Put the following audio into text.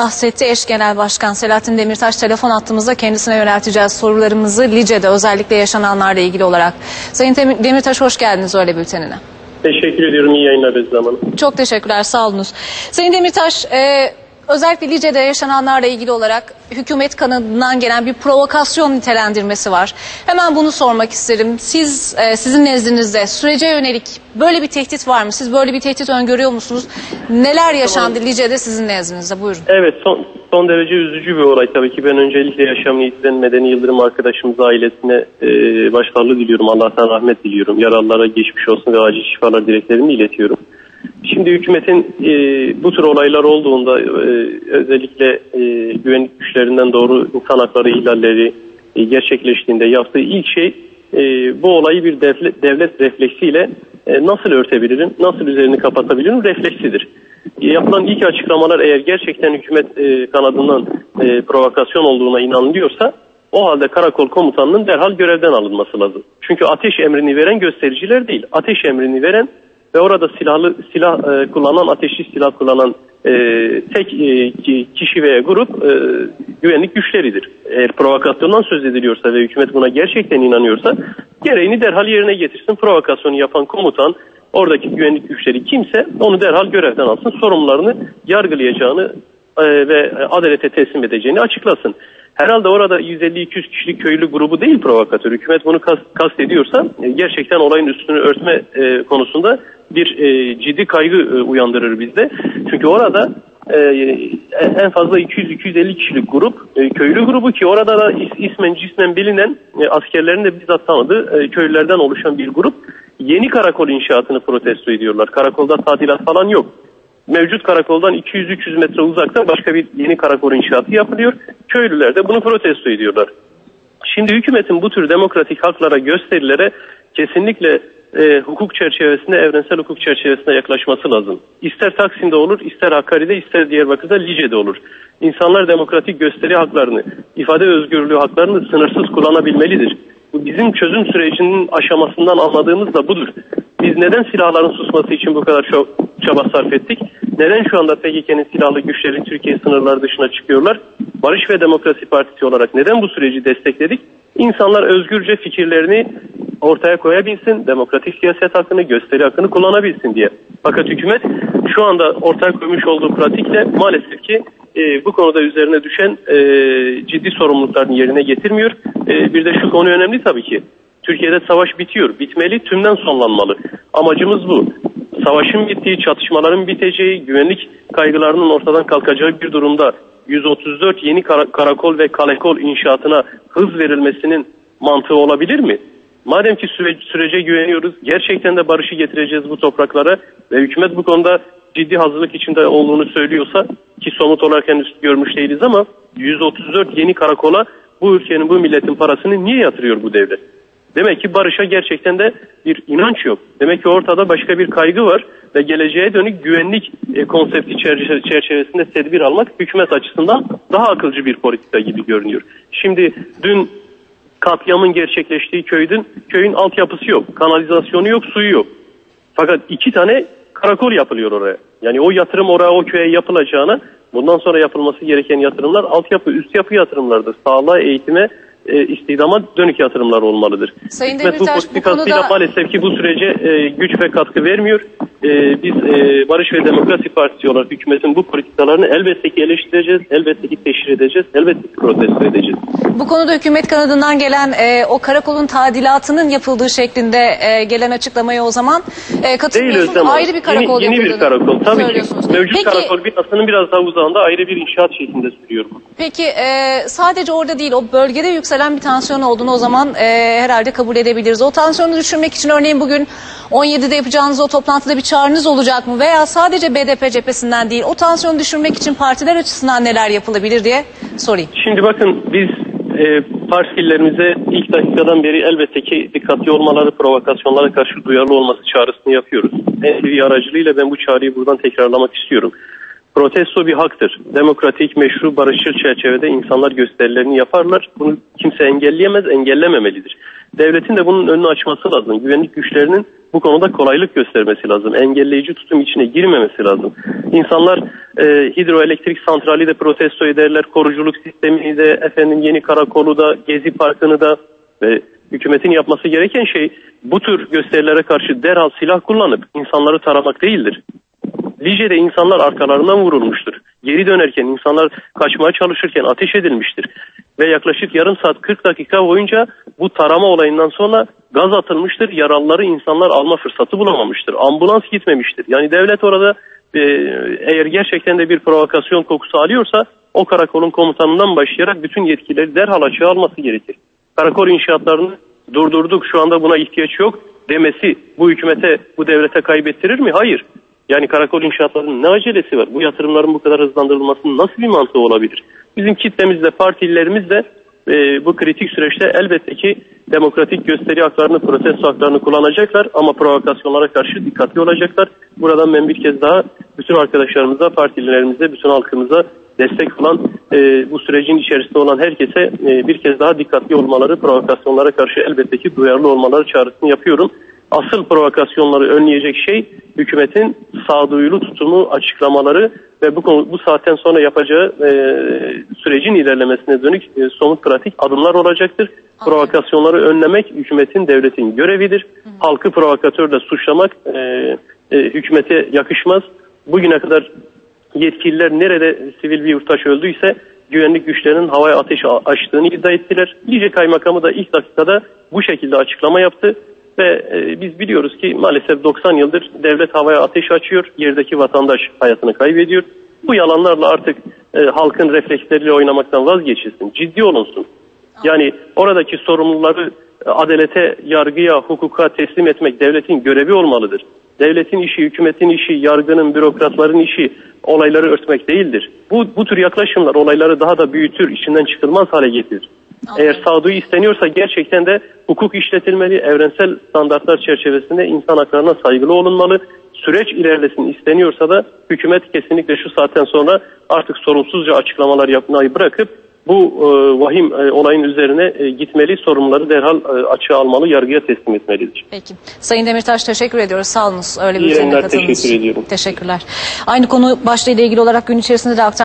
bahsetti. Eş Genel Başkan Selahattin Demirtaş telefon attığımızda kendisine yönelteceğiz sorularımızı Lice'de özellikle yaşananlarla ilgili olarak. Sayın Demirtaş hoş geldiniz öyle bültenine. Teşekkür ediyorum. İyi yayınlar Özlem Hanım. Çok teşekkürler. Sağ olunuz. Sayın Demirtaş, özellikle Lice'de yaşananlarla ilgili olarak hükümet kanadından gelen bir provokasyon nitelendirmesi var. Hemen bunu sormak isterim. Sizin nezdinizde sürece yönelik böyle bir tehdit var mı? Siz böyle bir tehdit öngörüyor musunuz? Neler yaşandı Lice'de sizin nezdinizde? Buyurun. Evet, son derece üzücü bir olay tabii ki. Ben öncelikle yaşamını yitiren Medeni Yıldırım arkadaşımız ailesine başsağlığı diliyorum. Allah'tan rahmet diliyorum. Yaralılara geçmiş olsun ve acil şifalar dileklerimi iletiyorum. Şimdi hükümetin bu tür olaylar olduğunda özellikle güvenlik güçlerinden doğru insan hakları ihlalleri gerçekleştiğinde yaptığı ilk şey bu olayı bir devlet refleksiyle nasıl örtebilirim, nasıl üzerini kapatabilirim refleksidir. Yapılan ilk açıklamalar eğer gerçekten hükümet kanadından provokasyon olduğuna inanılıyorsa o halde karakol komutanının derhal görevden alınması lazım. Çünkü ateş emrini veren göstericiler değil, ateş emrini veren ve orada silah kullanan, ateşli silah kullanan tek kişi veya grup güvenlik güçleridir. Eğer provokasyondan söz ediliyorsa ve hükümet buna gerçekten inanıyorsa gereğini derhal yerine getirsin. Provokasyonu yapan komutan, oradaki güvenlik güçleri kimse onu derhal görevden alsın. Sorumlularını yargılayacağını ve adalete teslim edeceğini açıklasın. Herhalde orada 150-200 kişilik köylü grubu değil provokatör. Hükümet bunu kastediyorsa gerçekten olayın üstünü örtme konusunda bir ciddi kaygı uyandırır bizde. Çünkü orada en fazla 200-250 kişilik grup, köylü grubu ki orada da ismen cismen bilinen askerlerin de bizzat tanıdığı köylülerden oluşan bir grup yeni karakol inşaatını protesto ediyorlar. Karakolda tadilat falan yok. Mevcut karakoldan 200-300 metre uzakta başka bir yeni karakol inşaatı yapılıyor. Köylüler de bunu protesto ediyorlar. Şimdi hükümetin bu tür demokratik haklara, gösterilere kesinlikle hukuk çerçevesinde, evrensel hukuk çerçevesinde yaklaşması lazım. İster Taksim'de olur, ister Hakkari'de, ister Diyarbakır'da, Lice'de olur. İnsanlar demokratik gösteri haklarını, ifade özgürlüğü haklarını sınırsız kullanabilmelidir. Bu bizim çözüm sürecinin aşamasından anladığımız da budur. Biz neden silahların susması için bu kadar çok çaba sarf ettik? Neden şu anda PKK'nın silahlı güçleri Türkiye sınırları dışına çıkıyorlar? Barış ve Demokrasi Partisi olarak neden bu süreci destekledik? İnsanlar özgürce fikirlerini ortaya koyabilsin, demokratik siyaset hakkını, gösteri hakkını kullanabilsin diye. Fakat hükümet şu anda ortaya koymuş olduğu pratikle maalesef ki bu konuda üzerine düşen ciddi sorumluluklarını yerine getirmiyor. Bir de şu konu önemli tabii ki. Türkiye'de savaş bitiyor, bitmeli, tümden sonlanmalı. Amacımız bu. Savaşın bittiği, çatışmaların biteceği, güvenlik kaygılarının ortadan kalkacağı bir durumda 134 yeni karakol ve kalekol inşaatına hız verilmesinin mantığı olabilir mi? Madem ki sürece güveniyoruz, gerçekten de barışı getireceğiz bu topraklara ve hükümet bu konuda ciddi hazırlık içinde olduğunu söylüyorsa ki somut olarak henüz görmüş değiliz ama 134 yeni karakola bu ülkenin, bu milletin parasını niye yatırıyor bu devlet? Demek ki barışa gerçekten de bir inanç yok. Demek ki ortada başka bir kaygı var ve geleceğe dönük güvenlik konsepti çerçevesinde tedbir almak hükümet açısından daha akılcı bir politika gibi görünüyor. Şimdi dün katliamın gerçekleştiği köyün altyapısı yok, kanalizasyonu yok, suyu yok. Fakat 2 tane karakol yapılıyor oraya. Yani o yatırım oraya, o köye yapılacağına bundan sonra yapılması gereken yatırımlar altyapı, üst yapı yatırımlardır. Sağlığa, eğitime, istihdama dönük yatırımlar olmalıdır. Sayın Hükümet bu politikasıyla konuda maalesef ki bu sürece güç ve katkı vermiyor. Biz Barış ve Demokrasi Partisi olarak hükümetin bu politikalarını elbette ki eleştireceğiz, elbette ki teşhir edeceğiz, elbette ki protesto edeceğiz. Bu konuda hükümet kanadından gelen o karakolun tadilatının yapıldığı şeklinde gelen açıklamaya o zaman katılıyorsunuz. Ayrı bir karakol yeni bir karakol. Tabii ki mevcut Peki, karakol binasının biraz daha uzağında ayrı bir inşaat şeklinde sürüyor. Peki sadece orada değil, o bölgede yükselen bir tansiyon olduğunu o zaman herhalde kabul edebiliriz. O tansiyonu düşürmek için örneğin bugün 17'de yapacağınız o toplantıda bir çağrınız olacak mı? Veya sadece BDP cephesinden değil, o tansiyonu düşürmek için partiler açısından neler yapılabilir diye sorayım. Şimdi bakın biz partilerimize ilk dakikadan beri elbette ki dikkatli olmaları, provokasyonlara karşı duyarlı olması çağrısını yapıyoruz. NTV aracılığıyla ben bu çağrıyı buradan tekrarlamak istiyorum. Protesto bir haktır. Demokratik, meşru, barışçıl çerçevede insanlar gösterilerini yaparlar. Bunu kimse engelleyemez, engellememelidir. Devletin de bunun önünü açması lazım. Güvenlik güçlerinin bu konuda kolaylık göstermesi lazım. Engelleyici tutum içine girmemesi lazım. İnsanlar hidroelektrik santrali de protesto ederler. Koruculuk sistemini de, yeni karakolu da, Gezi Parkı'nı da ve hükümetin yapması gereken şey bu tür gösterilere karşı derhal silah kullanıp insanları taramak değildir. Lice'de insanlar arkalarından vurulmuştur. Geri dönerken insanlar kaçmaya çalışırken ateş edilmiştir. Ve yaklaşık yarım saat 40 dakika boyunca bu tarama olayından sonra gaz atılmıştır. Yaralıları insanlar alma fırsatı bulamamıştır. Ambulans gitmemiştir. Yani devlet orada eğer gerçekten de bir provokasyon kokusu alıyorsa o karakolun komutanından başlayarak bütün yetkileri derhal açığa alması gerekir. Karakol inşaatlarını durdurduk, şu anda buna ihtiyaç yok demesi bu hükümete, bu devlete kaybettirir mi? Hayır. Yani karakol inşaatlarının ne acelesi var? Bu yatırımların bu kadar hızlandırılmasının nasıl bir mantığı olabilir? Bizim kitlemiz de, partililerimiz de bu kritik süreçte elbette ki demokratik gösteri haklarını, protesto haklarını kullanacaklar ama provokasyonlara karşı dikkatli olacaklar. Buradan ben bir kez daha bütün arkadaşlarımıza, partililerimize, bütün halkımıza destek olan, bu sürecin içerisinde olan herkese bir kez daha dikkatli olmaları, provokasyonlara karşı elbette ki duyarlı olmaları çağrısını yapıyorum. Asıl provokasyonları önleyecek şey hükümetin sağduyulu tutumu, açıklamaları ve bu saatten sonra yapacağı sürecin ilerlemesine dönük somut pratik adımlar olacaktır. Provokasyonları önlemek hükümetin, devletin görevidir. Halkı provokatörle suçlamak hükümete yakışmaz. Bugüne kadar yetkililer nerede sivil bir yurttaş öldüyse güvenlik güçlerinin havaya ateş açtığını iddia ettiler. Lice Kaymakamı da ilk dakikada bu şekilde açıklama yaptı. Ve biz biliyoruz ki maalesef 90 yıldır devlet havaya ateş açıyor. Yerdeki vatandaş hayatını kaybediyor. Bu yalanlarla artık halkın refleksleriyle oynamaktan vazgeçilsin. Ciddi olunsun. Yani oradaki sorumluları adalete, yargıya, hukuka teslim etmek devletin görevi olmalıdır. Devletin işi, hükümetin işi, yargının, bürokratların işi olayları örtmek değildir. Bu tür yaklaşımlar olayları daha da büyütür, içinden çıkılmaz hale getirir. Eğer sağduyu isteniyorsa gerçekten de hukuk işletilmeli, evrensel standartlar çerçevesinde insan haklarına saygılı olunmalı. Süreç ilerlesin isteniyorsa da hükümet kesinlikle şu saatten sonra artık sorumsuzca açıklamalar yapmayı bırakıp bu vahim olayın üzerine gitmeli, sorumluları derhal açığa almalı, yargıya teslim etmelidir. Peki. Sayın Demirtaş teşekkür ediyoruz. Sağ olunuz. Öyle bir İyi üzerine yayınlar, katıldığınız için. teşekkür ediyorum. Teşekkürler. Aynı konu başlığıyla ilgili olarak gün içerisinde de aktarmıştık.